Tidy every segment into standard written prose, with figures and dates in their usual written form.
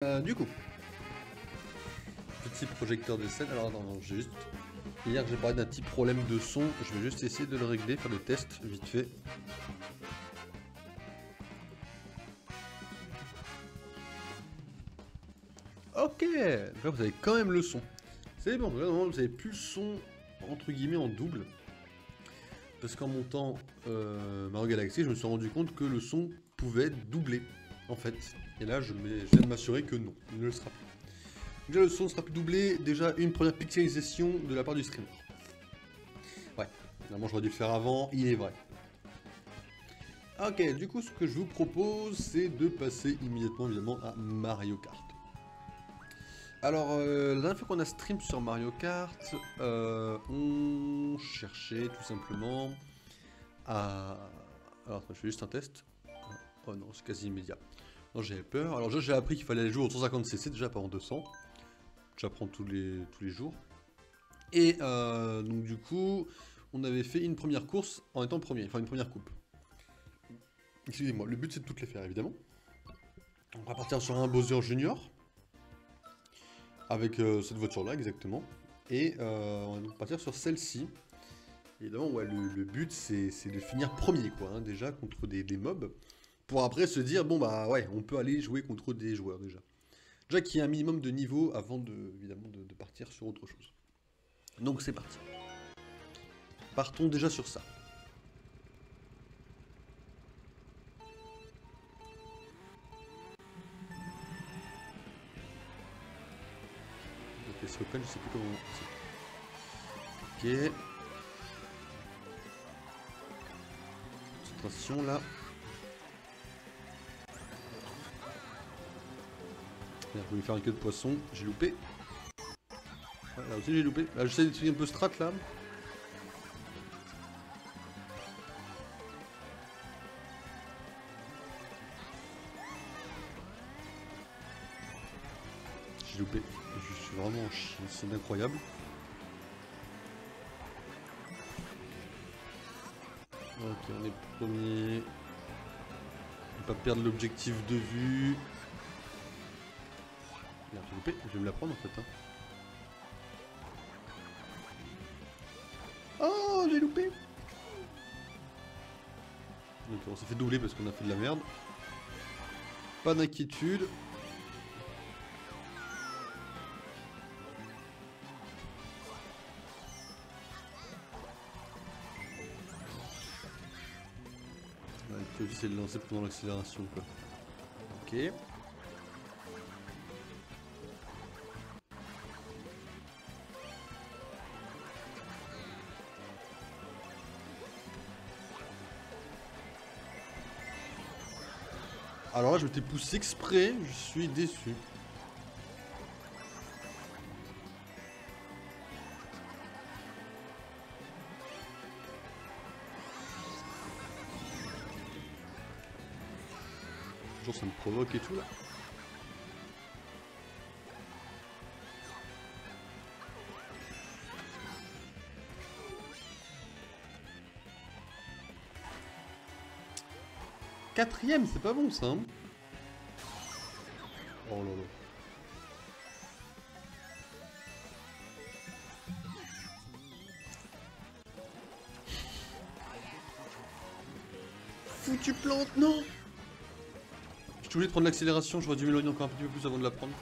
Du coup, petit projecteur de scène. Alors attends, non, juste. Hier j'ai parlé d'un petit problème de son. Je vais juste essayer de le régler, faire le test vite fait. Ok, là vous avez quand même le son. C'est bon, là normalement vous avez plus le son entre guillemets en double. Parce qu'en montant Mario Galaxy, je me suis rendu compte que le son pouvait être doublé en fait. Et là je viens de m'assurer que non, il ne le sera plus. Déjà le son ne sera plus doublé, déjà une première pixelisation de la part du streamer. Ouais, normalement j'aurais dû le faire avant, il est vrai. Ok, du coup ce que je vous propose c'est de passer immédiatement évidemment à Mario Kart. Alors la dernière fois qu'on a stream sur Mario Kart, on cherchait tout simplement à... Alors attends, je fais juste un test. Oh non, c'est quasi immédiat. Non, j'avais peur. Alors j'ai appris qu'il fallait aller jouer au 150cc déjà, pas en 200. J'apprends tous les jours. Et donc du coup, on avait fait une première course en étant premier, enfin une première coupe. Excusez-moi, le but c'est de toutes les faire évidemment. On va partir sur un Bowser Junior. Avec cette voiture là exactement. Et on va donc partir sur celle-ci. Évidemment, ouais, le but c'est de finir premier quoi, hein, déjà contre des mobs. Pour après se dire, bon bah ouais, on peut aller jouer contre des joueurs déjà. Déjà qu'il y a un minimum de niveau avant évidemment de partir sur autre chose. Donc c'est parti. Partons déjà sur ça. Ok, c'est open, je sais plus comment... Ok. Concentration là. J'ai voulu faire un queue de poisson, j'ai loupé. Ouais, là aussi j'ai loupé. Là j'essaie de trucs un peu strat là. J'ai loupé. Je suis vraiment en chien, c'est incroyable. Ok, on est premier. Ne pas perdre l'objectif de vue. Merde, j'ai loupé, je vais me la prendre en fait. Hein. Oh, j'ai loupé. Donc on s'est fait doubler parce qu'on a fait de la merde. Pas d'inquiétude. Ouais, le plus c'est de lancer pendant l'accélération quoi. Ok. Alors là je t'ai poussé exprès, je suis déçu. Genre ça me provoque et tout là. Quatrième, c'est pas bon ça. Hein. Oh là là. Foutu plante, non. Je suis obligé de prendre l'accélération, j'aurais dû m'éloigner encore un petit peu plus avant de la prendre.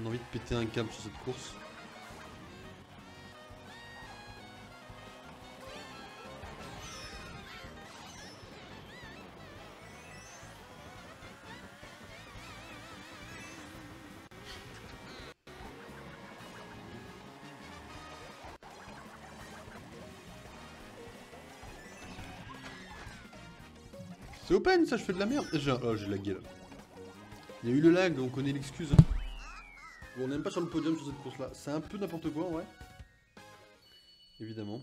On a envie de péter un câble sur cette course. C'est open ça, je fais de la merde. Oh, j'ai lagué là. Il y a eu le lag, on connaît l'excuse. Bon, on n'est même pas sur le podium sur cette course là. C'est un peu n'importe quoi, ouais. Évidemment.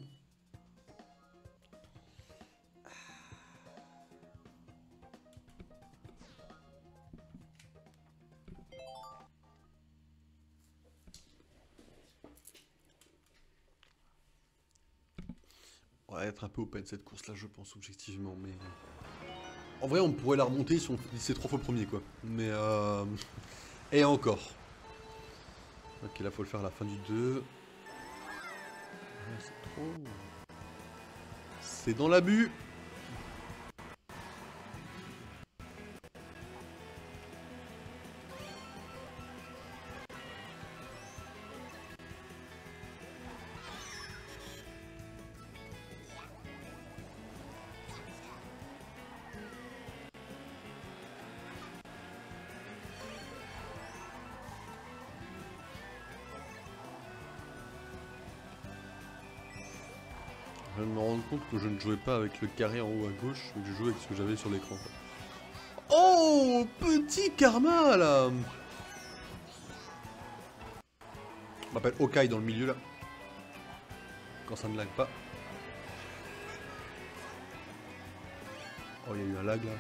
va être un peu open cette course là, je pense, objectivement. Mais en vrai, on pourrait la remonter si on finissait 3 fois premier, quoi. Mais et encore. Ok, là, faut le faire à la fin du 2. C'est trop. C'est dans l'abus. Je viens de me rendre compte que je ne jouais pas avec le carré en haut à gauche, mais que je jouais avec ce que j'avais sur l'écran. Oh, petit karma là. On m'appelle Okai dans le milieu là. Quand ça ne lag pas. Oh, il y a eu un lag là.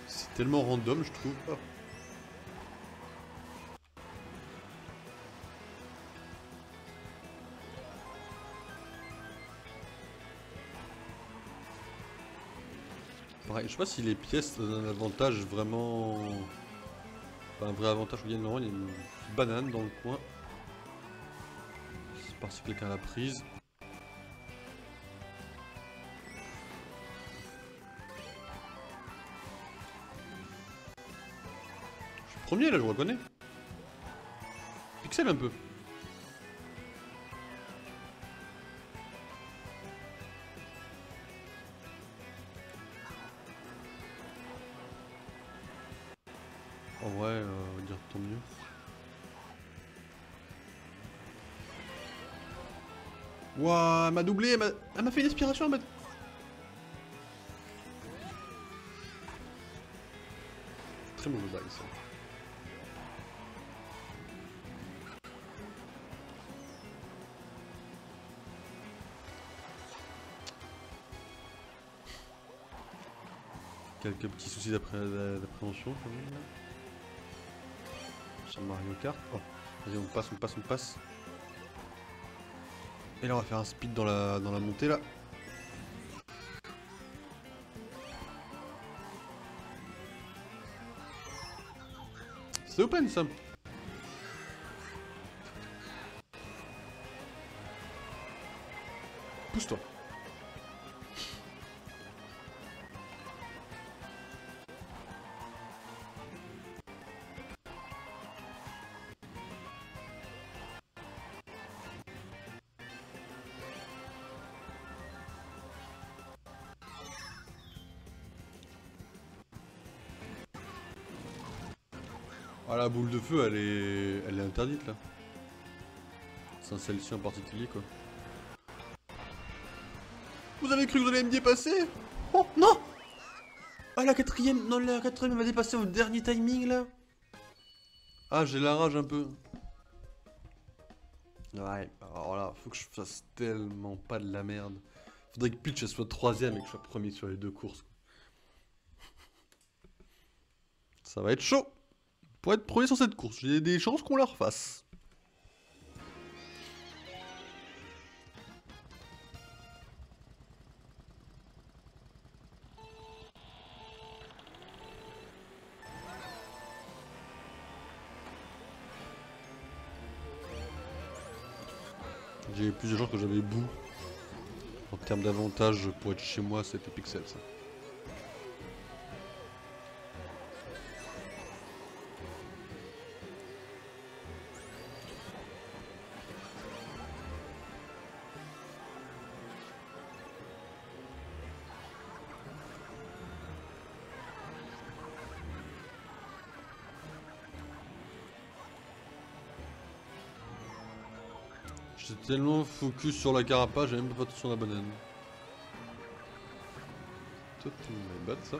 C'est tellement random, je trouve. Oh. Pareil, je sais pas si les pièces donnent un avantage vraiment. Enfin, un vrai avantage. Il y a une banane dans le coin. C'est parti, quelqu'un l'a prise. Je suis premier là, je reconnais. Pixel un peu. En vrai, on va dire tant mieux. Ouah, elle m'a doublé, elle m'a fait une aspiration, elle m'a... Très mauvais bail ça. Quelques petits soucis d'appréhension quand même. Sur Mario Kart. Oh, vas-y, on passe. Et là on va faire un speed dans la montée là. C'est open ça. Pousse-toi. Ah, la boule de feu elle est interdite là. C'est celle-ci en particulier quoi. Vous avez cru que vous allez me dépasser? Oh non! Ah la quatrième, non la quatrième m'a dépassé au dernier timing là. Ah j'ai la rage un peu. Ouais, alors là, faut que je fasse tellement pas de la merde. Faudrait que Peach elle soit troisième et que je sois premier sur les deux courses. Ça va être chaud. Pour être premier sur cette course, j'ai des chances qu'on la refasse. J'ai plus de gens que j'avais bout. En termes d'avantage pour être chez moi, c'était Pixel ça. J'étais tellement focus sur la carapace, j'ai même pas fait sur la banane. Toi, tu me battre ça.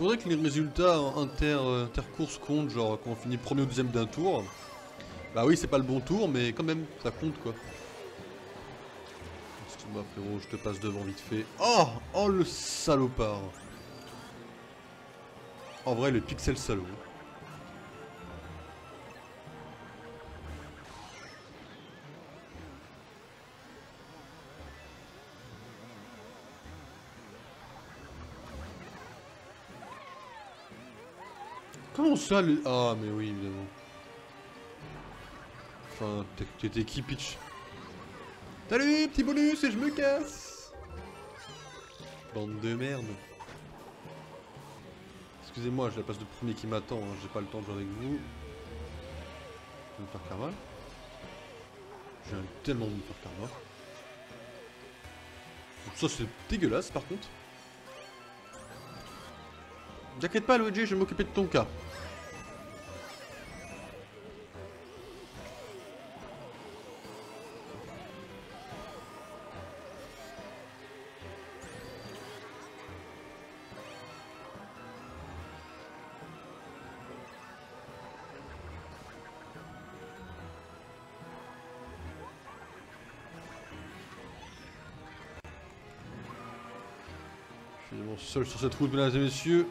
Faudrait que les résultats intercourses comptent, genre quand on finit premier ou deuxième d'un tour. Bah oui, c'est pas le bon tour, mais quand même, ça compte quoi. Excuse-moi frérot, je te passe devant vite fait. Oh, oh le salopard. En vrai, le pixel salaud. Comment ça le... Ah mais oui, évidemment. Enfin, t'étais qui, Peach? Salut, petit bonus, et je me casse. Bande de merde. Excusez-moi, j'ai la place de premier qui m'attend, hein. J'ai pas le temps de jouer avec vous. Je vais me faire karma. J'ai tellement de me faire karma. Ça c'est dégueulasse par contre. T'inquiète pas Luigi, je vais m'occuper de ton cas. Je suis vraiment seul sur cette route, mesdames et messieurs.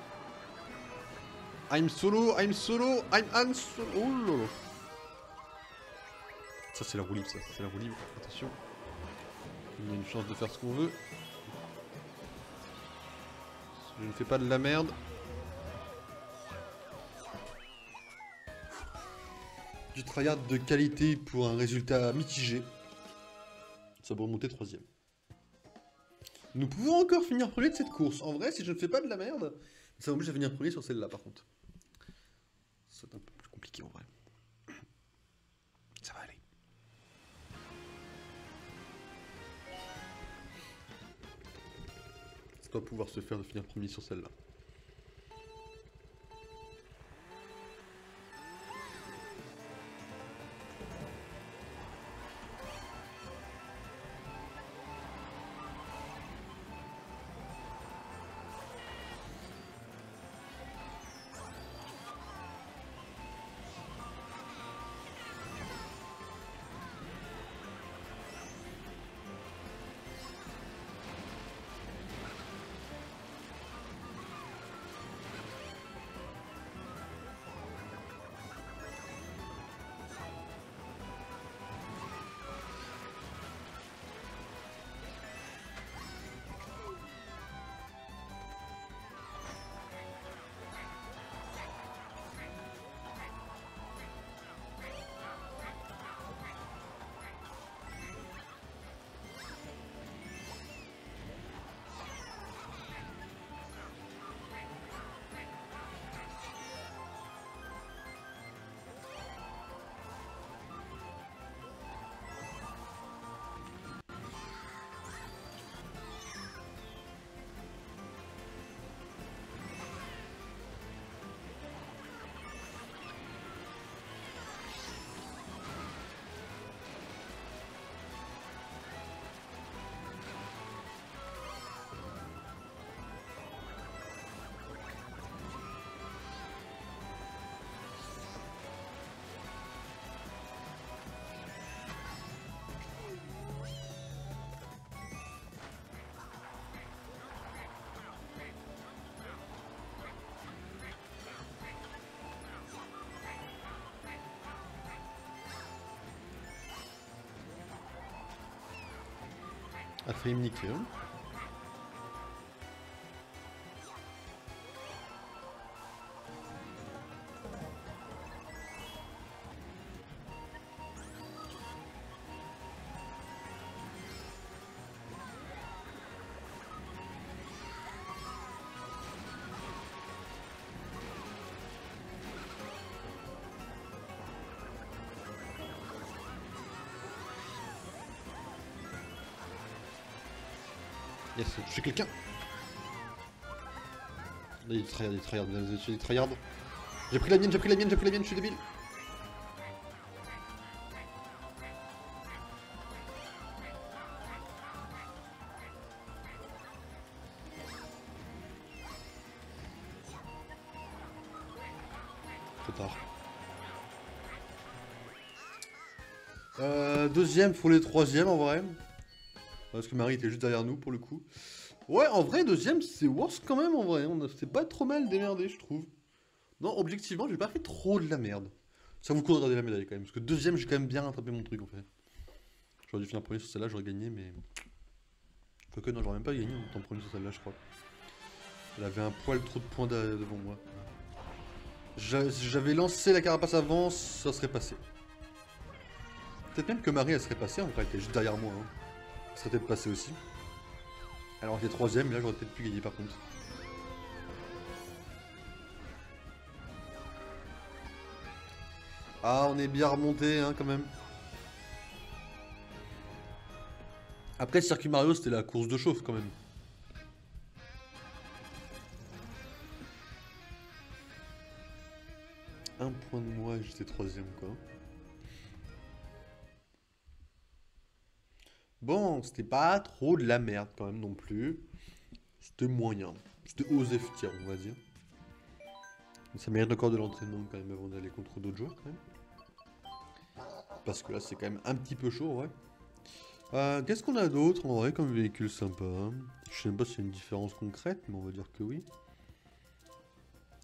I'm solo, I'm Han Solo. Oh lolo. Ça c'est la roue libre, ça, c'est la roue libre, attention. On a une chance de faire ce qu'on veut. Je ne fais pas de la merde. Du tryhard de qualité pour un résultat mitigé. Ça va remonter 3ème. Nous pouvons encore finir premier de cette course. En vrai, si je ne fais pas de la merde, ça m'oblige à finir premier sur celle-là par contre. C'est un peu plus compliqué en vrai. Ça va aller. Ça doit pouvoir se faire de finir premier sur celle-là. A failli me niquer, hein. Yes, je suis quelqu'un. Là, il y a des tryhards, des tryhards. J'ai pris la mienne, je suis débile. trop tard. Deuxième, faut les troisième en vrai. Parce que Marie était juste derrière nous pour le coup. Ouais, en vrai, deuxième, c'est worse quand même en vrai. On s'est pas trop mal démerdé, je trouve. Non, objectivement, j'ai pas fait trop de la merde. Ça vous coûte de regarder la médaille quand même. Parce que deuxième, j'ai quand même bien rattrapé mon truc en fait. J'aurais dû finir premier sur celle-là, j'aurais gagné, mais. Quoique, non, j'aurais même pas gagné en étant premier sur celle-là, je crois. Elle avait un poil trop de points devant moi. J'avais lancé la carapace avant, ça serait passé. Peut-être même que Marie, elle serait passée, en vrai, elle était juste derrière moi. Hein. Elle serait peut-être passée aussi. Alors, elle était troisième, mais là, j'aurais peut-être pu gagner par contre. Ah, on est bien remonté, hein, quand même. Après, Circuit Mario, c'était la course de chauffe, quand même. Un point de moi et j'étais troisième, quoi. Bon, c'était pas trop de la merde, quand même, non plus. C'était moyen. C'était osé tiers, on va dire. Mais ça mérite encore de l'entraînement, quand même, avant d'aller contre d'autres joueurs, quand même. Parce que là, c'est quand même un petit peu chaud, ouais. Qu'est-ce qu'on a d'autre en vrai comme véhicule sympa? Je sais même pas s'il y a une différence concrète, mais on va dire que oui.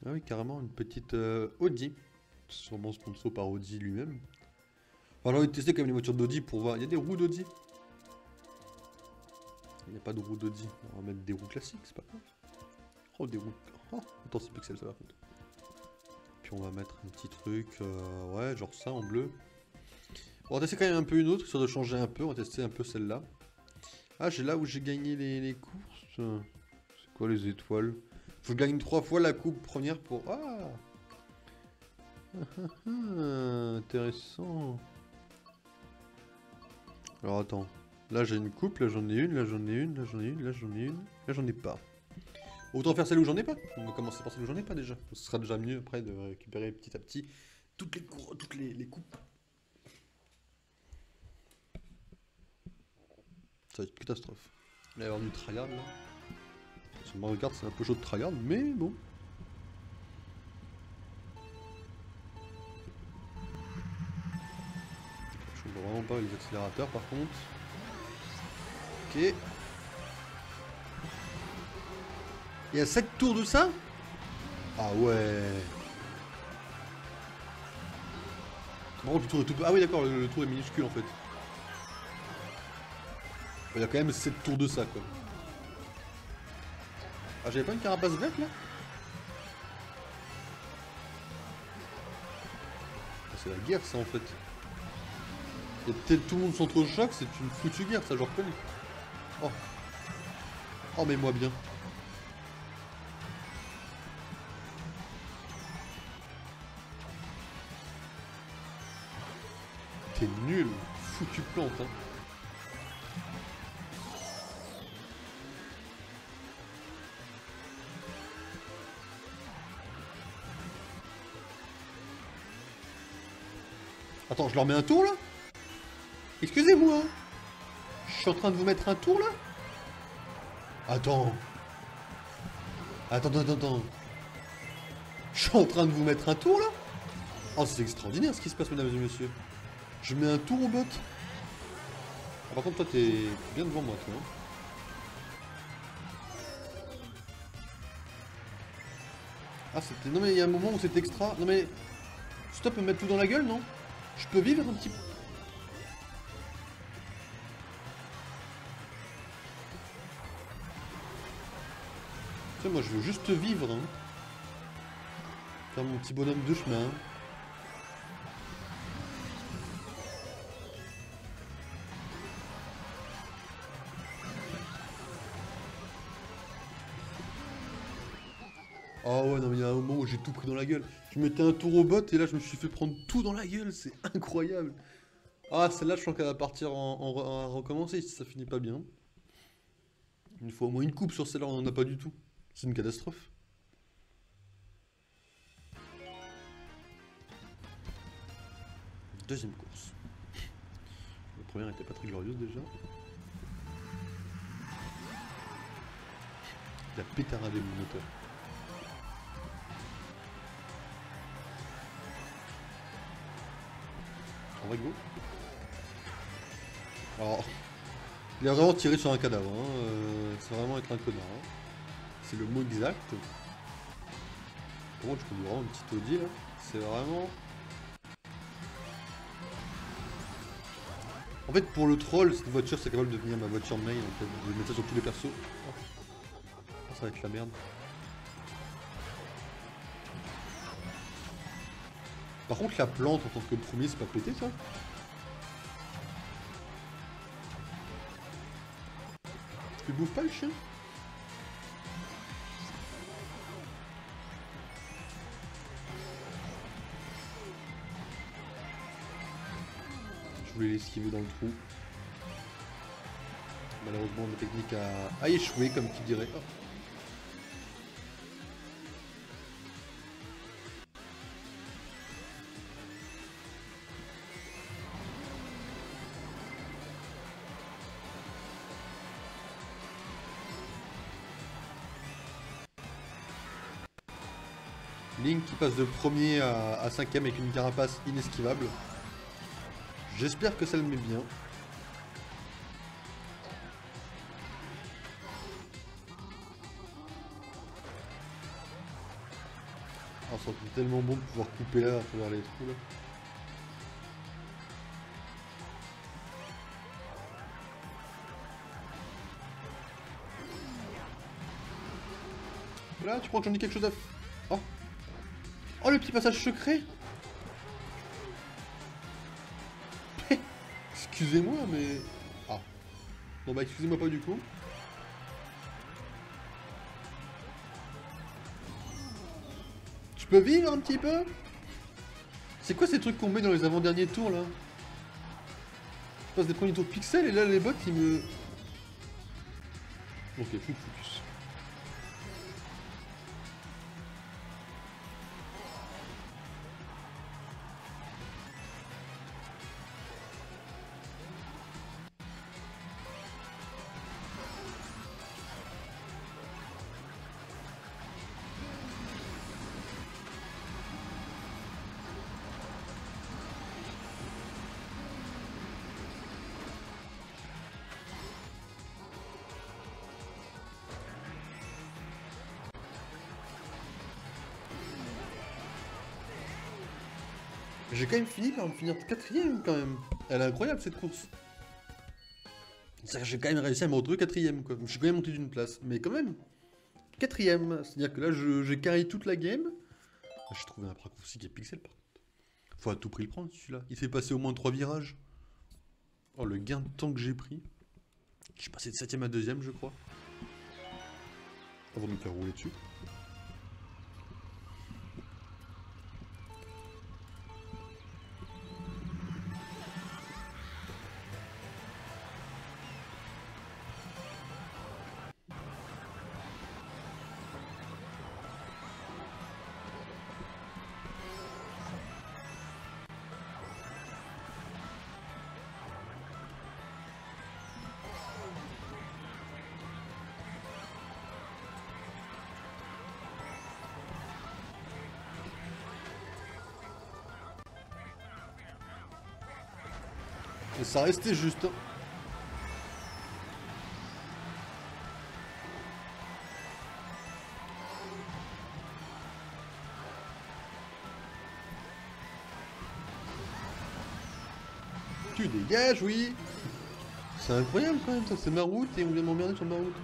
Ah oui, carrément, une petite Audi. Sûrement sponsor par Audi lui-même. Enfin, j'ai envie de tester quand même les voitures d'Audi pour voir. Il y a des roues d'Audi. Il n'y a pas de roues d'Audi. On va mettre des roues classiques, c'est pas grave. Oh, des roues. Oh, attends, c'est pixel ça par contre. Puis on va mettre un petit truc, ouais, genre ça en bleu. On va tester quand même un peu une autre, histoire de changer un peu. On va tester un peu celle-là. Ah, j'ai là où j'ai gagné les courses. C'est quoi les étoiles? Faut que je gagne 3 fois la coupe première pour... Ah, intéressant. Alors attends. Là j'ai une coupe, là j'en ai une, là j'en ai une, là j'en ai une, là j'en ai une, là j'en ai pas. Autant faire celle où j'en ai pas. On va commencer par celle où j'en ai pas déjà. Ce sera déjà mieux après de récupérer petit à petit toutes les coupes. Ça va être une catastrophe. Il va y avoir du tryhard là. Sur Mario Kart c'est un peu chaud de tryhard, mais bon. Je vois vraiment pas les accélérateurs par contre. Ok. Il y a 7 tours de ça? Ah ouais. Bon, le tour est tout... Ah oui d'accord, le tour est minuscule en fait. Il y a quand même 7 tours de ça quoi. Ah j'avais pas une carapace verte là? Ah, c'est la guerre ça en fait. Et peut-être tout le monde s'entrechoque, c'est une foutue guerre ça je reconnais. Oh. Oh mais moi bien. T'es nul, foutu plante hein. Attends, je leur mets un tour là? Excusez-moi. Je suis en train de vous mettre un tour là? Attends. Attends. Je suis en train de vous mettre un tour là? Oh c'est extraordinaire ce qui se passe mesdames et messieurs. Je mets un tour au bot. Ah, par contre toi t'es bien devant moi toi. Hein. Ah c'était... Non mais il y a un moment où c'est extra... Non mais... Stop me mettre tout dans la gueule non? Je peux vivre un petit peu. Tu sais moi je veux juste vivre hein. Faire mon petit bonhomme de chemin. Oh ouais non mais il y a un moment où j'ai tout pris dans la gueule. Je mettais un tour au bot et là je me suis fait prendre tout dans la gueule, c'est incroyable. Ah celle-là je sens qu'elle va partir à recommencer si ça finit pas bien. Il faut au moins une coupe sur celle-là, on en a pas du tout. C'est une catastrophe. Deuxième course. La première était pas très glorieuse déjà. Il a pétaradé mon moteur. En vrai, go. Alors, il a vraiment tiré sur un cadavre, hein. C'est vraiment être un connard. Hein. C'est le mot exact. Par contre, je conduis vraiment une petite Audi là. C'est vraiment... En fait, pour le troll, cette voiture, c'est capable de devenir ma voiture main. En fait. Je vais mettre ça sur tous les persos. Oh. Oh, ça va être la merde. Par contre, la plante en tant que premier, c'est pas pété ça? Tu bouffes pas le chien? Je voulais l'esquiver dans le trou. Malheureusement, ma technique a échoué, comme qui dirait. Oh. Link qui passe de premier à cinquième avec une carapace inesquivable. J'espère que ça le met bien. Oh, ça serait tellement bon de pouvoir couper là à travers les trous là. Là, tu crois que j'en ai quelque chose à... Oh. Oh, le petit passage secret. Excusez-moi, mais... Ah. Bon bah, excusez-moi pas du coup. Je peux vivre un petit peu? C'est quoi ces trucs qu'on met dans les avant-derniers tours, là? Je passe des premiers tours pixels, et là, les bots, ils me... Ok, full focus. J'ai quand même fini par me finir quatrième quand même. Elle est incroyable cette course. C'est-à-dire que j'ai quand même réussi à me retrouver quatrième quoi. Je suis quand même monté d'une place, mais quand même. Quatrième, c'est-à-dire que là j'ai carré toute la game. J'ai trouvé un raccourci qui est pixel par contre. Faut à tout prix le prendre celui-là. Il fait passer au moins 3 virages. Oh le gain de temps que j'ai pris. Je suis passé de 7ème à 2ème je crois. Avant de me faire rouler dessus. Et ça restait juste. Hein. Tu dégages, oui. C'est incroyable quand même, ça c'est ma route et on vient m'emmerder sur ma route.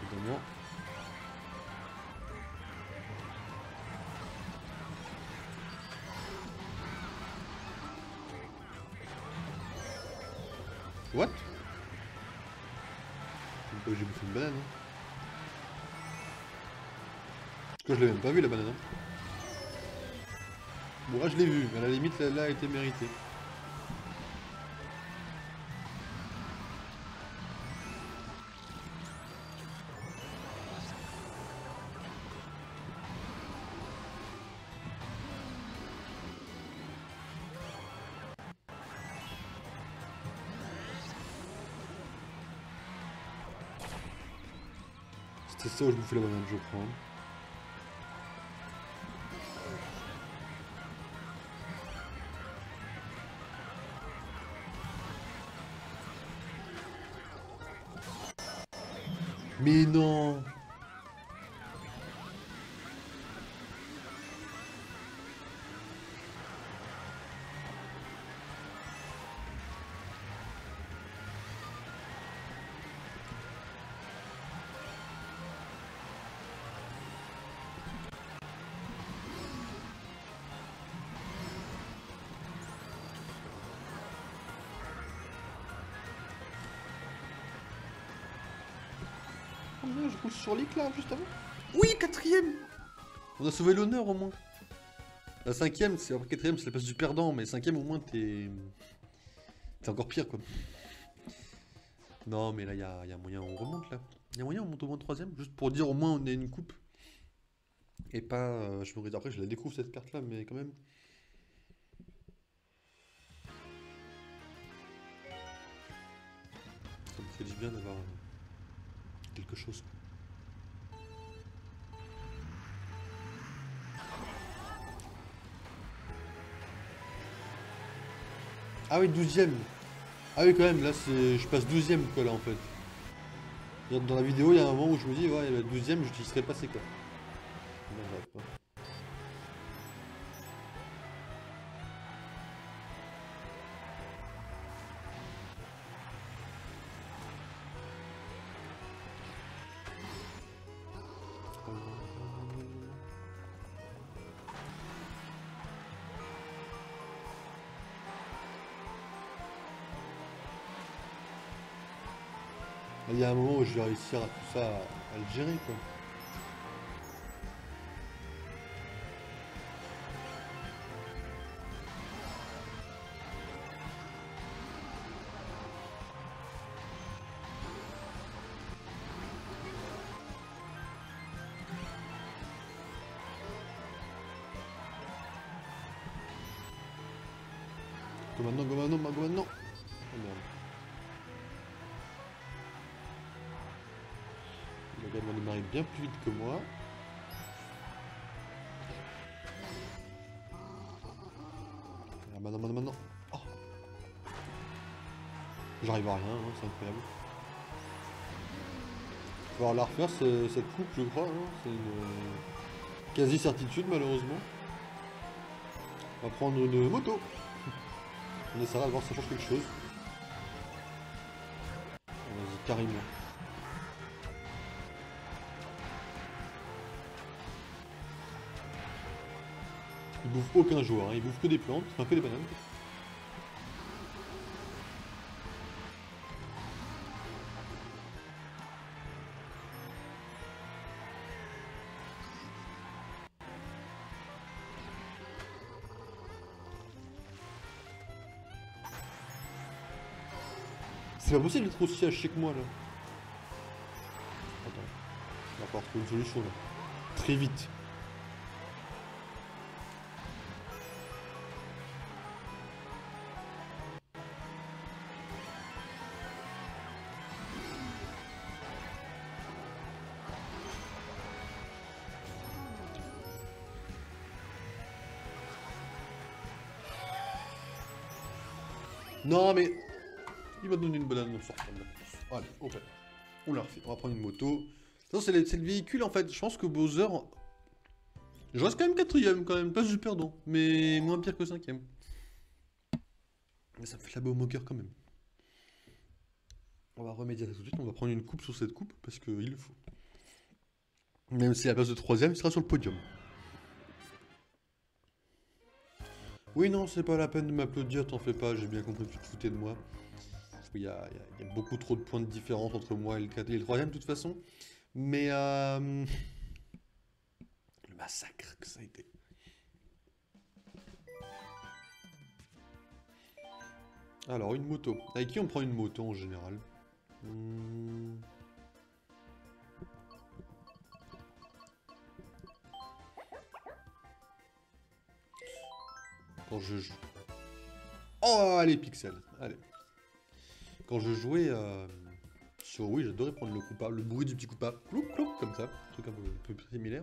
Rapidement. What? C'est pas que j'ai bouffé une banane. Hein. Parce que je l'ai même pas vu la banane. Hein. Bon là je l'ai vu, mais à la limite là a été mérité. C'est ça où je me fais la banane, je prends. Mais non! Je roule sur l'éclat juste avant. Oui, quatrième! On a sauvé l'honneur au moins. La cinquième, c'est après quatrième, c'est la place du perdant, mais cinquième au moins t'es. T'es encore pire quoi. Non, mais là y a moyen, on remonte là. Y a moyen, on monte au moins troisième, juste pour dire au moins on a une coupe. Et pas. Je me dis après, je la découvre cette carte là, mais quand même. Ça me fait du bien d'avoir quelque chose. Ah oui, 12ème. Ah oui, quand même, là, je passe 12ème, quoi, là, en fait. Dans la vidéo, il y a un moment où je me dis, ouais, le 12ème, je serais passé, quoi. Non, bref, quoi. Il y a un moment où je vais réussir à tout ça, à le gérer, quoi. Go maintenant, go maintenant, go maintenant. Oh merde. Il a également démarré bien plus vite que moi. Ah, maintenant, maintenant, maintenant. Oh. J'arrive à rien, hein, c'est incroyable. Il va falloir la refaire, cette coupe, je crois. Hein. C'est une quasi-certitude, malheureusement. On va prendre une moto. On essaiera de voir si ça change quelque chose. Vas-y, carrément. Il bouffe aucun joueur, hein. Il bouffe que des plantes, enfin que des bananes. C'est pas possible d'être aussi haché que moi là. Attends, on va pouvoir trouver une solution là. Très vite. Non mais... Il m'a donné une banane en sortant de la course. Allez, ok. On la refait. On va prendre une moto. Non, c'est le véhicule en fait. Je pense que Bowser... Je reste quand même quatrième quand même. Place du perdant. Mais moins pire que cinquième. Mais ça me fait la baume au cœur quand même. On va remédier à ça tout de suite. On va prendre une coupe sur cette coupe parce qu'il le faut. Même si la place de troisième sera sur le podium. Oui, non, c'est pas la peine de m'applaudir, t'en fais pas, j'ai bien compris que tu te foutais de moi. Il y a beaucoup trop de points de différence entre moi et le troisième de toute façon. Mais le massacre que ça a été. Alors, une moto. Avec qui on prend une moto en général? Quand je joue... Oh, allez, Pixel. Allez. Quand je jouais Sur oui, j'adorais prendre le coupable, le bruit du petit coupable. Clouc, clouc, comme ça. Un truc un peu similaire.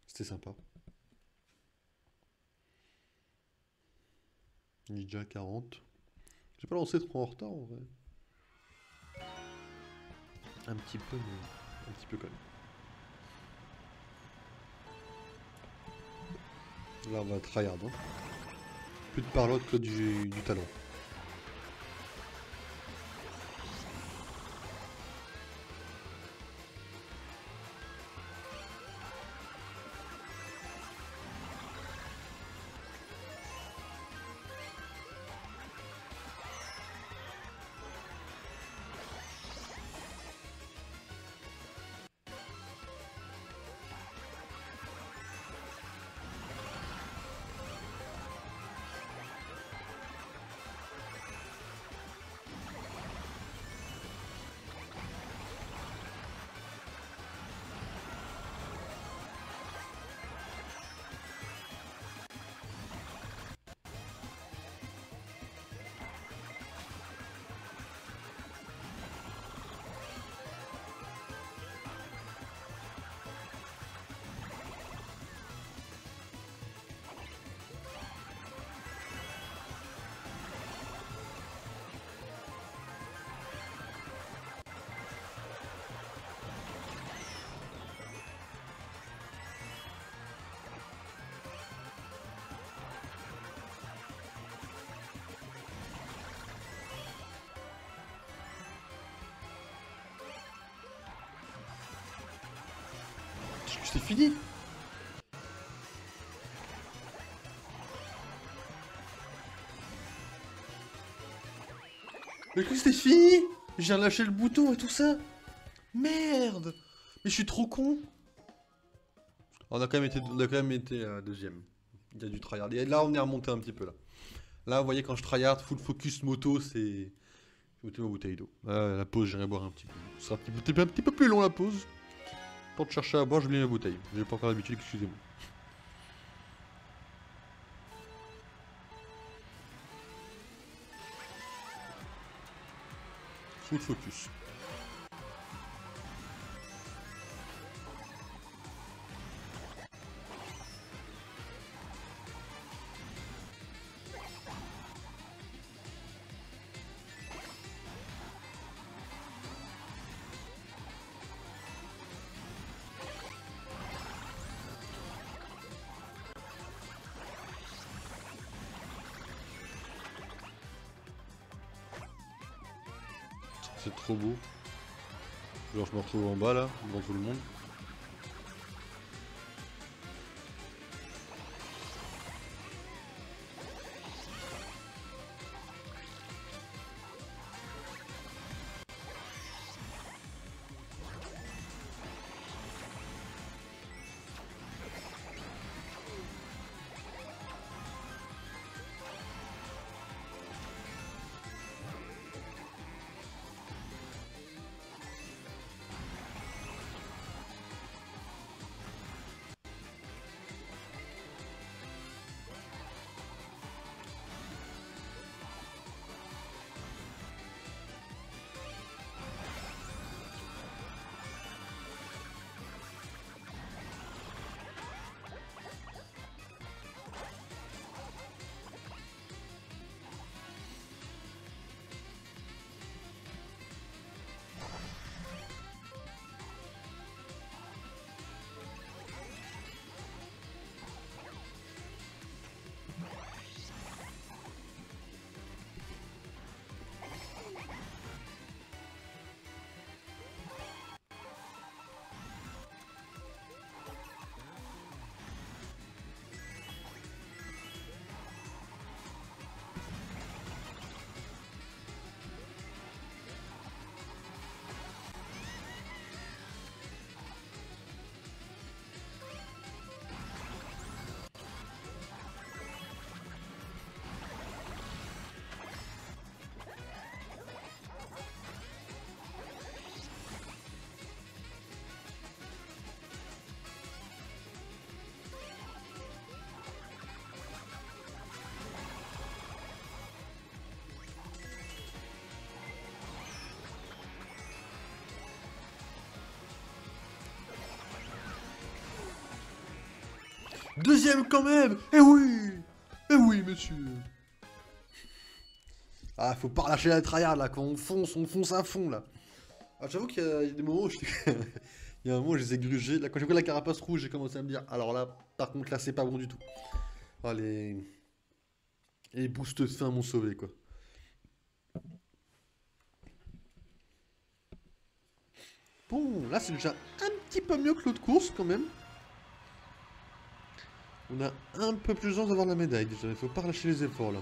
C'était sympa. Il est déjà 40. J'ai pas lancé trop en retard en vrai. Un petit peu, mais un petit peu quand même. Là, on va tryhard. Hein. Plus de parlotte que du talent. C'est fini. Mais que c'était fini. J'ai relâché le bouton et tout ça. Merde. Mais je suis trop con. On a quand même été deuxième. Il y a du tryhard. Et là, on est remonté un petit peu là. Là, vous voyez, quand je tryhard, full focus moto, c'est... Je vais ma bouteille d'eau. La pause, j'irai boire un petit peu. Ce sera un petit peu plus long la pause. Pour te chercher à boire, j'oublie ma bouteille. J'ai pas encore l'habitude, excusez-moi. Full focus. C'est trop beau. Genre je me retrouve en bas là, devant tout le monde. Deuxième quand même. Eh oui. Eh oui, monsieur. Ah, faut pas relâcher la tryhard là, quand on fonce à fond là. Ah, j'avoue qu'il y a des moments où il y a un moment où je les ai grugés. Là, quand j'ai pris la carapace rouge, j'ai commencé à me dire, alors là, par contre, là, c'est pas bon du tout. Ah, les boosts de fin m'ont sauvé, quoi. Bon, là, c'est déjà un petit peu mieux que l'autre course, quand même. On a un peu plus de chance d'avoir la médaille, déjà. Il faut pas relâcher les efforts, là.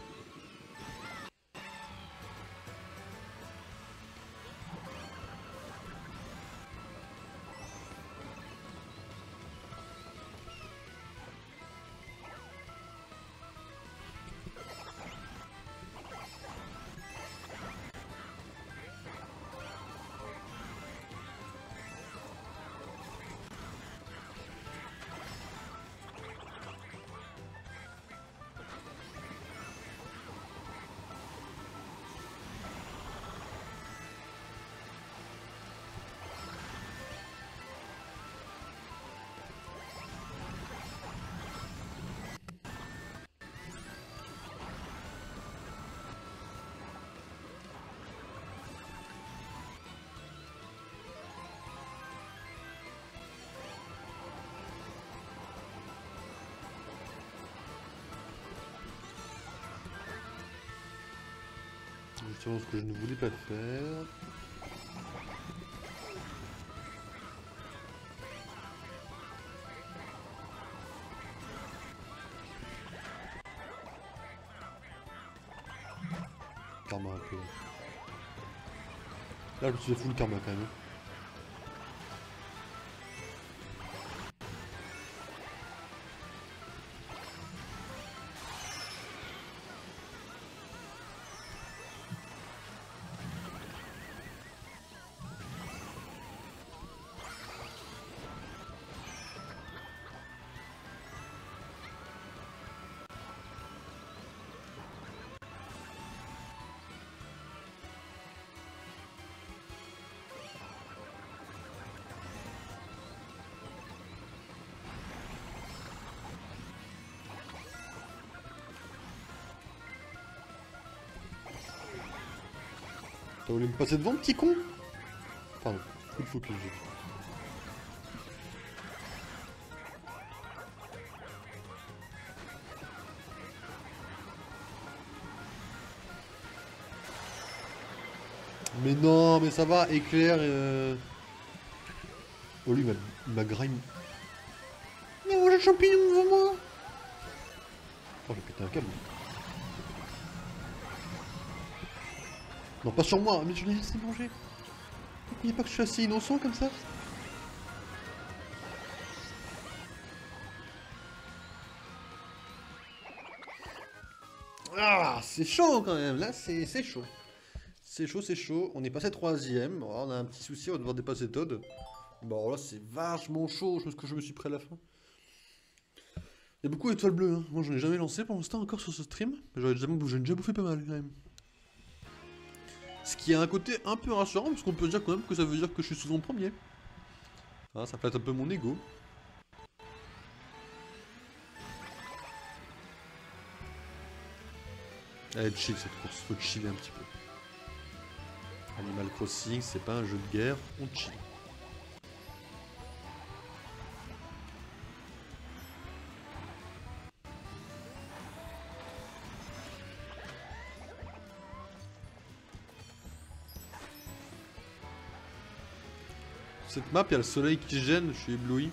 Justement, ce que je ne voulais pas faire. Karma un peu. Là, je me suis fait full karma quand même. T'as voulu me passer devant, petit con? Pardon, coup de focus. Mais non, mais ça va, éclair. Oh, lui, il m'a grind. Mais moi, j'ai le champignon devant moi. Oh, j'ai pété un câble. Non, pas sur moi, mais je l'ai laissé manger. Il n'y a pas que je suis assez innocent comme ça. Ah, c'est chaud quand même, là, c'est chaud. C'est chaud, c'est chaud. On est passé 3ème. Oh, on a un petit souci, on va devoir dépasser Todd. Bon, là, c'est vachement chaud, parce que je me suis pris à la fin. Il y a beaucoup d'étoiles bleues, hein. Moi, j'en ai jamais lancé pour l'instant encore sur ce stream. Mais j'en ai déjà bouffé pas mal, quand même. Ce qui a un côté un peu rassurant, parce qu'on peut dire quand même que ça veut dire que je suis souvent premier. Ah, ça flatte un peu mon ego. Elle est chill cette course, faut chiller un petit peu. Animal Crossing, c'est pas un jeu de guerre, on chill. Cette map, il y a le soleil qui gêne, je suis ébloui.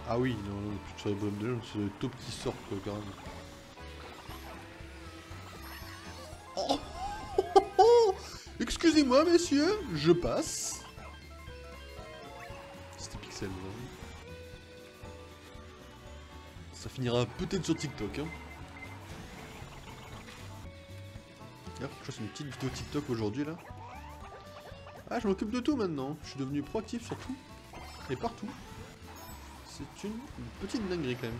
Ah oui, non, sur les bonnes de c'est le top qui sort quoi, carrément. Oh excusez-moi, messieurs, je passe. C'était Pixel, vraiment. Ça finira peut-être sur TikTok, hein. D'ailleurs, je crois que c'est une petite vidéo TikTok aujourd'hui, là. Ah, je m'occupe de tout maintenant. Je suis devenu proactif sur tout. Et partout. C'est une petite dinguerie quand même.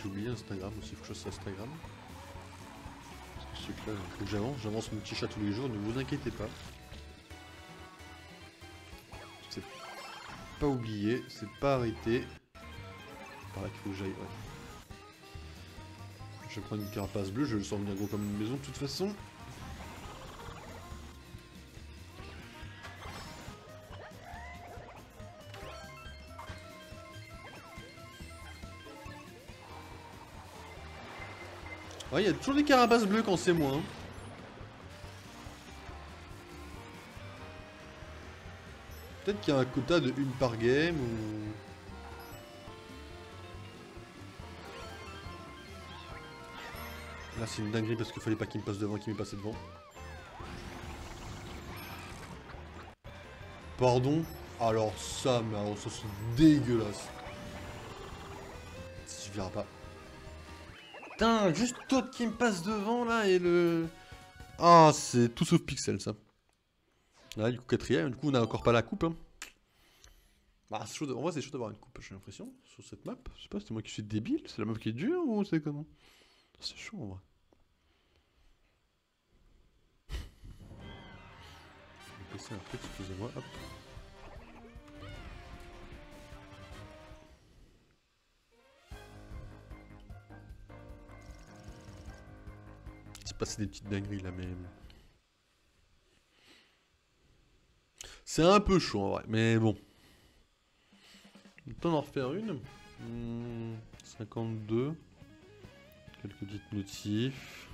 J'ai oublié Instagram aussi, il faut que je fasse Instagram. Parce que là, il faut que j'avance mon petit chat tous les jours, ne vous inquiétez pas. C'est pas oublié, c'est pas arrêté. Par là qu'il faut que j'aille, ouais. Je prends une carapace bleue, je le sens bien gros comme une maison de toute façon. Ouais, il y a toujours des carapaces bleues quand c'est moi. Hein. Peut-être qu'il y a un quota de une par game ou... Là c'est une dinguerie parce qu'il fallait pas qu'il me passe devant, qu'il m'ait passé devant. Pardon? Alors ça, mais alors ça c'est dégueulasse. Ça suffira pas. Putain, juste toi qui me passe devant là et le... Ah, c'est tout sauf pixel ça. Là, du coup, quatrième, du coup, on n'a encore pas la coupe. Hein. Bah, c'est chaud en vrai, c'est chaud d'avoir une coupe, j'ai l'impression, sur cette map. Je sais pas, c'est moi qui suis débile, c'est la map qui est dure ou c'est comment? C'est chaud en vrai. Je vais passer un peu, excusez-moi, hop. C'est passé des petites dingueries là, mais... C'est un peu chaud en vrai, mais bon. Le temps d'en refaire une. 52. Quelques petites notifs.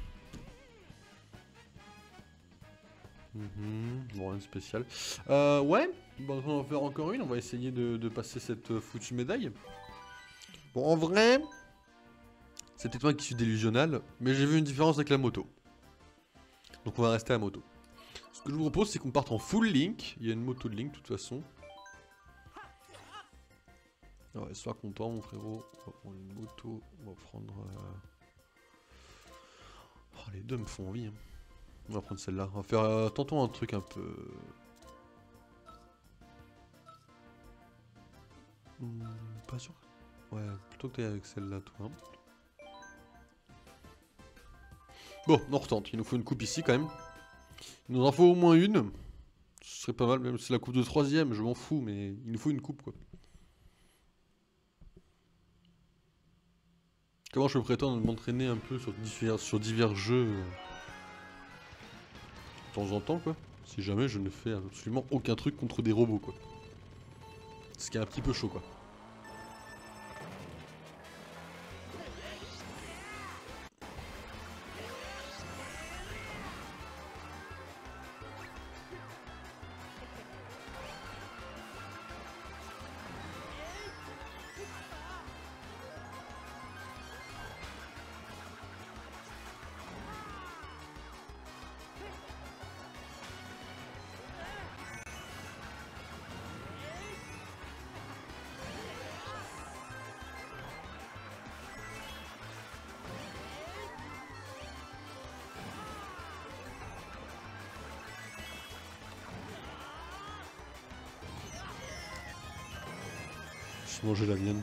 Bon, rien de spécial. Ouais, bon, on va en faire encore une. On va essayer de passer cette foutue médaille. Bon, en vrai, c'est peut-être moi qui suis délusionnal, mais j'ai vu une différence avec la moto. Donc on va rester à moto. Ce que je vous propose, c'est qu'on parte en full Link. Il y a une moto de Link, de toute façon. Ouais, sois content, mon frérot. On va prendre une moto. On va prendre... Oh, les deux me font envie. Hein. On va prendre celle-là. On va faire... tentons un truc un peu... pas sûr. Ouais, plutôt que t'ailles avec celle-là, toi. Hein. Bon, on retente. Il nous faut une coupe ici, quand même. Il nous en faut au moins une. Ce serait pas mal, même si c'est la coupe de troisième, je m'en fous, mais il nous faut une coupe, quoi. Comment je peux prétendre m'entraîner un peu sur divers jeux de temps en temps, quoi. Si jamais je ne fais absolument aucun truc contre des robots, quoi. Ce qui est un petit peu chaud, quoi. Je vais manger la mienne.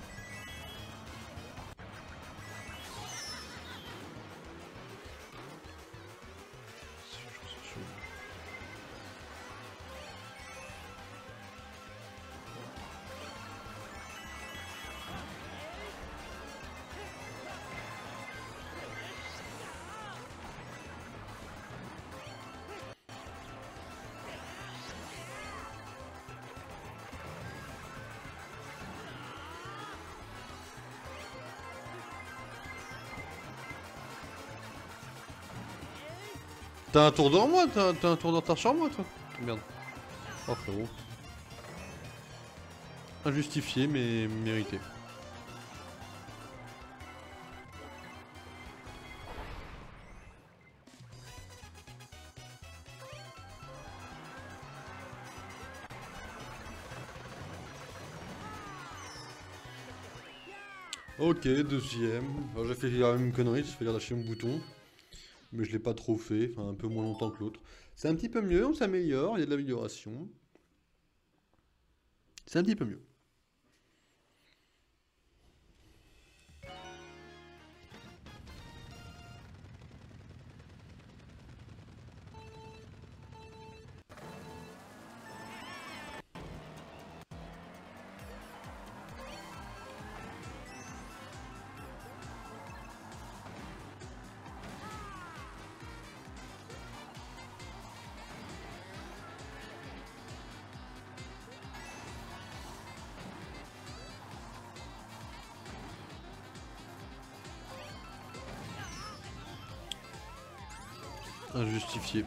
T'as un tour d'or moi? T'as un tour de retard sur moi, toi? Merde. Oh, frérot. Injustifié, mais mérité. Ok, deuxième. Alors, j'ai fait la même connerie, j'ai fait lâcher mon bouton. Mais je l'ai pas trop fait, enfin un peu moins longtemps que l'autre. C'est un petit peu mieux, on s'améliore, il y a de l'amélioration. C'est un petit peu mieux. Injustifié.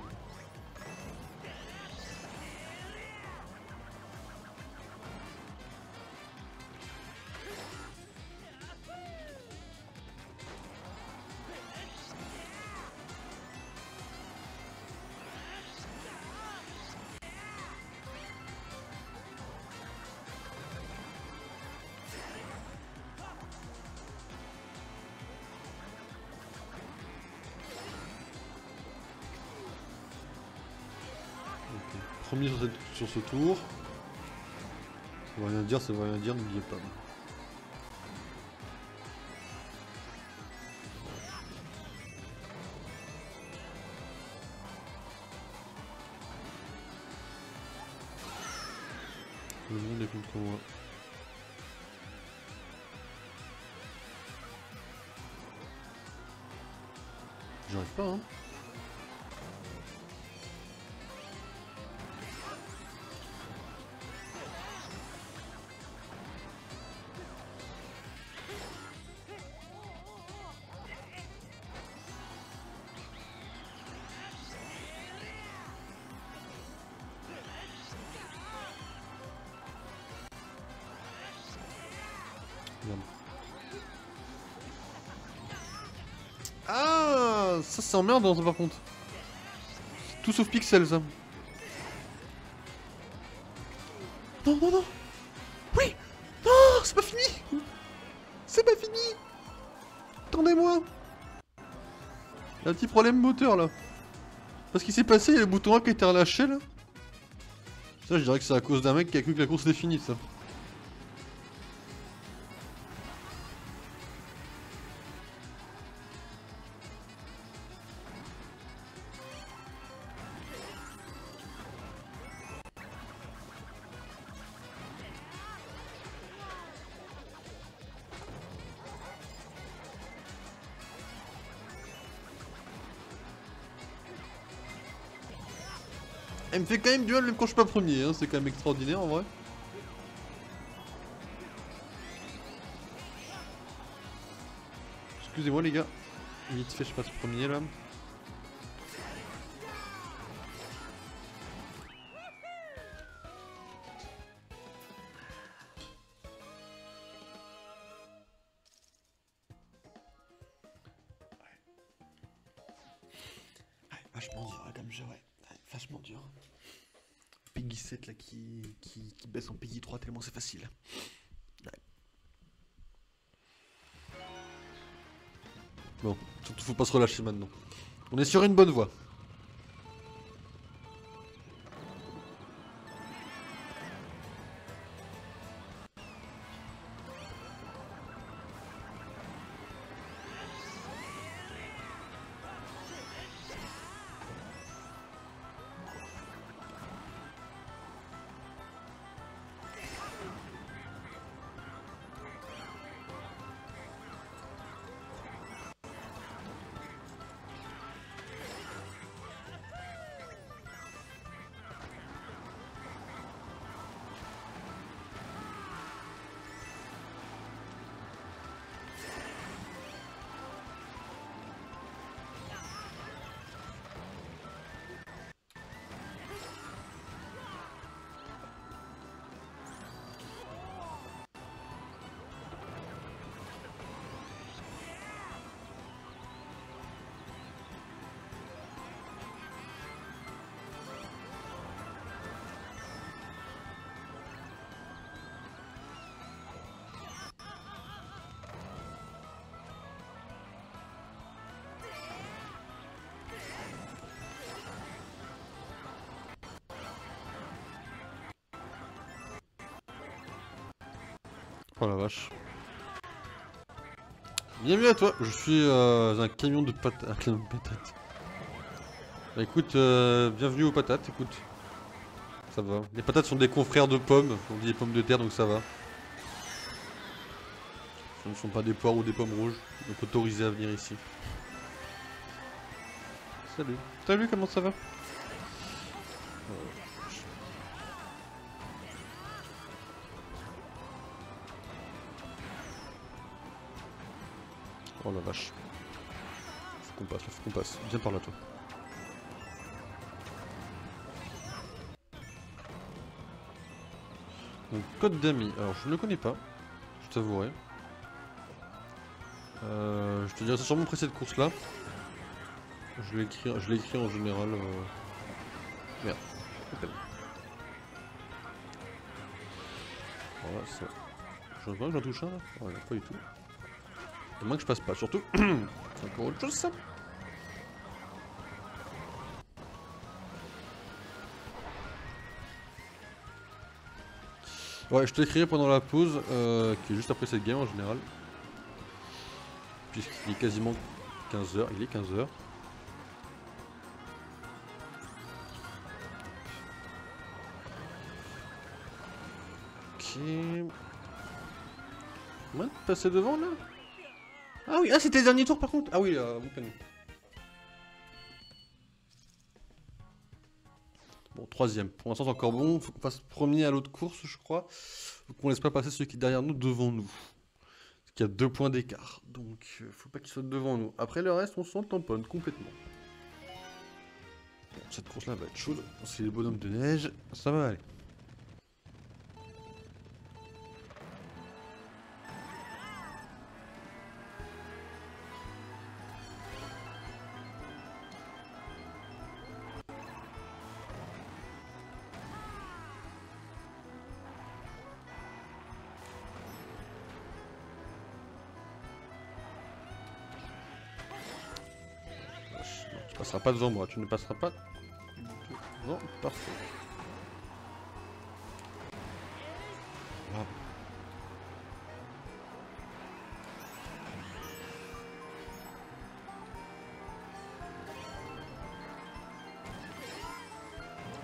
Premier sur ce tour. Ça veut rien dire, ça veut rien dire, n'oubliez pas. Le monde est contre moi. J'arrive pas, hein. Merde. Ah, ça c'est emmerdant ça par contre. Tout sauf pixels ça. Non, non, non. Oui. Non, c'est pas fini. C'est pas fini. Attendez-moi. Il y a un petit problème moteur là. Parce qu'il s'est passé, il y a le bouton A qui a été relâché là. Ça je dirais que c'est à cause d'un mec qui a cru que la course était finie ça. Elle me fait quand même du mal même quand je suis pas premier, hein. C'est quand même extraordinaire en vrai. Excusez-moi les gars. Vite fait je passe premier là. Vachement dur comme jeu, ouais. Vachement dur. Peggy 7 là qui baisse en Peggy 3 tellement c'est facile. Ouais. Bon, surtout faut pas se relâcher maintenant. On est sur une bonne voie. Oh la vache. Bienvenue à toi, je suis un camion de patates. Un camion de patates. Bah écoute, bienvenue aux patates, écoute. Ça va. Les patates sont des confrères de pommes, on dit des pommes de terre donc ça va. Ce ne sont pas des poires ou des pommes rouges, donc autorisés à venir ici. Salut. Salut, comment ça va? Oh la vache. Faut qu'on passe, là, faut qu'on passe. Viens par là, toi. Donc, code d'amis. Alors, je ne le connais pas. Je t'avouerai. Je te dirais, c'est sûrement après cette course-là. Je l'ai écrit en général. Merde. Voilà, ça. Je vois que j'en touche un là. Oh, pas du tout. À moins que je passe pas, surtout. C'est encore autre chose ça. Ouais, je t'écrirai pendant la pause, qui est juste après cette game en général. Puisqu'il est quasiment 15h, il est 15h. Ok. Ouais, passer devant là. Ah oui, ah c'était le dernier tour par contre. Ah oui, mon panier. Bon, troisième. Pour l'instant, c'est encore bon. Faut qu'on fasse premier à l'autre course, je crois. Faut qu'on laisse pas passer celui qui est derrière nous devant nous. Parce qu'il y a 2 points d'écart. Donc, faut pas qu'il soit devant nous. Après, le reste, on s'en tamponne complètement. Bon, cette course-là va être chaude. C'est les bonhommes de neige. Ça va aller. Tu passeras pas devant moi, tu ne passeras pas. Non, parfait. Voilà.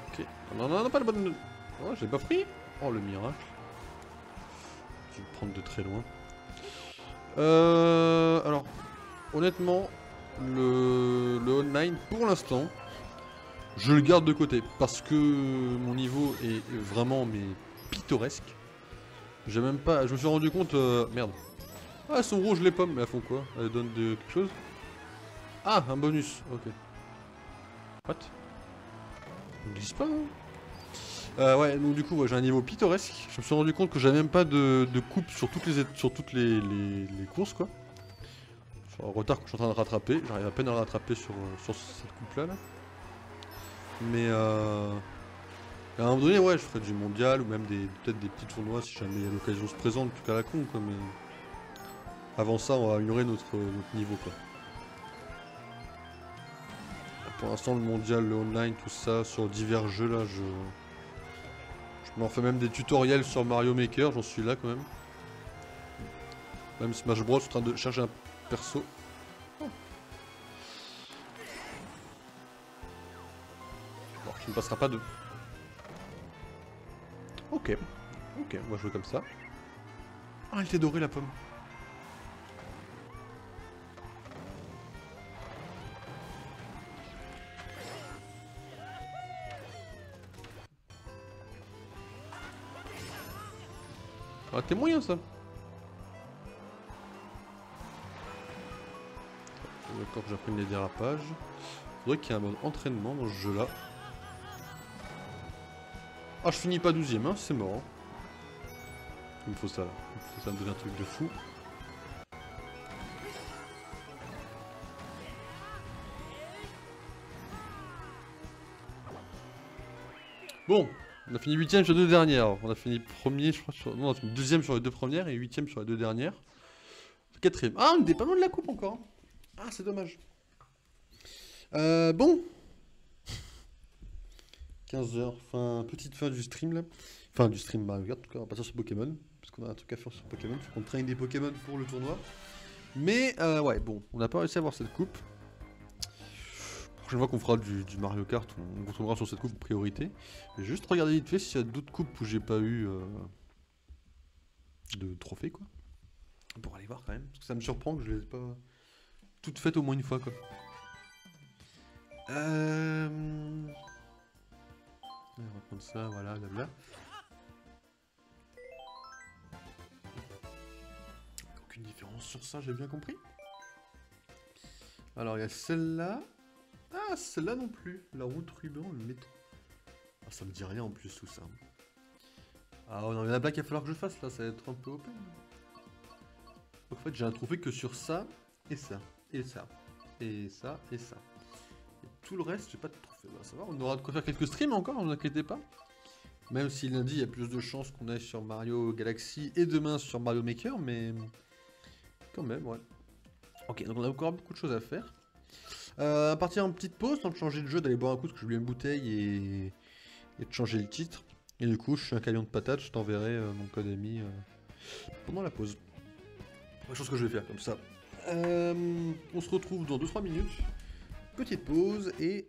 Ok. Non, non, non, pas le bonne. Oh, j'ai pas pris. Oh, le miracle. Je vais le prendre de très loin. Alors, honnêtement, le online, pour l'instant, je le garde de côté parce que mon niveau est vraiment mais pittoresque. J'ai même pas. Je me suis rendu compte. Merde. Ah, elles sont rouges les pommes, mais elles font quoi? Elles donnent quelque chose? Ah, un bonus. Ok. What? On ne glisse pas, hein? Ouais, donc du coup, ouais, j'ai un niveau pittoresque. Je me suis rendu compte que j'avais même pas de coupe sur toutes les courses, quoi. Je suis en retard que je suis en train de rattraper. J'arrive à peine à le rattraper sur cette coupe-là, là. Mais à un moment donné, ouais, je ferai du mondial ou même peut-être des petits tournois si jamais l'occasion se présente, tout à la con, quoi. Mais avant ça, on va améliorer notre niveau, quoi. Pour l'instant, le mondial, le online, tout ça, sur divers jeux, là, je m'en fais même des tutoriels sur Mario Maker, j'en suis là quand même. Même Smash Bros, en train de chercher un perso. Oh. Bon, tu ne passeras pas de... Ok, ok, on va jouer comme ça. Ah, elle était dorée la pomme. Ah, t'es moyen ça. D'accord, j'apprenne les dérapages. Faudrait qu'il y ait un mode entraînement dans ce jeu là. Ah, je finis pas 12ème, hein, c'est mort. Il me faut ça là. Il me faut ça me donne un truc de fou. Bon, on a fini 8ème sur les 2 dernières. On a fini premier, je crois, sur... Non, on a fini 2ème sur les 2 premières et 8ème sur les 2 dernières. 4ème. Ah, on était pas loin de la coupe encore. Hein. Ah, c'est dommage. Bon. 15h, petite fin du stream là. Enfin, du stream Mario Kart, en tout cas, on va passer sur Pokémon. Parce qu'on a un truc à faire sur Pokémon, faut qu'on traîne des Pokémon pour le tournoi. Mais ouais, bon, on n'a pas réussi à avoir cette coupe. Prochaine fois qu'on fera du Mario Kart, on retournera sur cette coupe en priorité. Je vais juste regarder vite fait s'il y a d'autres coupes où j'ai pas eu de trophées, quoi. Pour aller voir quand même, parce que ça me surprend que je les ai pas toutes faites au moins une fois, quoi. On va prendre ça, voilà, blabla. Aucune différence sur ça, j'ai bien compris. Alors, il y a celle-là. Ah, celle-là non plus. La route ruban, le métro. Ah, ça me dit rien en plus tout ça. Ah, non, il y en a plein qu'il va falloir que je fasse là, ça va être un peu open. En fait, j'ai un trophée que sur ça, et ça, et ça, et ça, et ça. Et tout le reste, j'ai pas de trophée. Bah, ça va, on aura de quoi faire quelques streams encore, ne vous inquiétez pas. Même si lundi, il y a plus de chances qu'on aille sur Mario Galaxy et demain sur Mario Maker, mais quand même, ouais. Ok, donc on a encore beaucoup de choses à faire. À partir en petite pause, temps de changer de jeu, d'aller boire un coup, parce que j'ai oublié une bouteille et de changer le titre. Et du coup, je suis un camion de patates, je t'enverrai mon code ami pendant la pause. La chose que je vais faire comme ça. On se retrouve dans 2-3 minutes. Petite pause et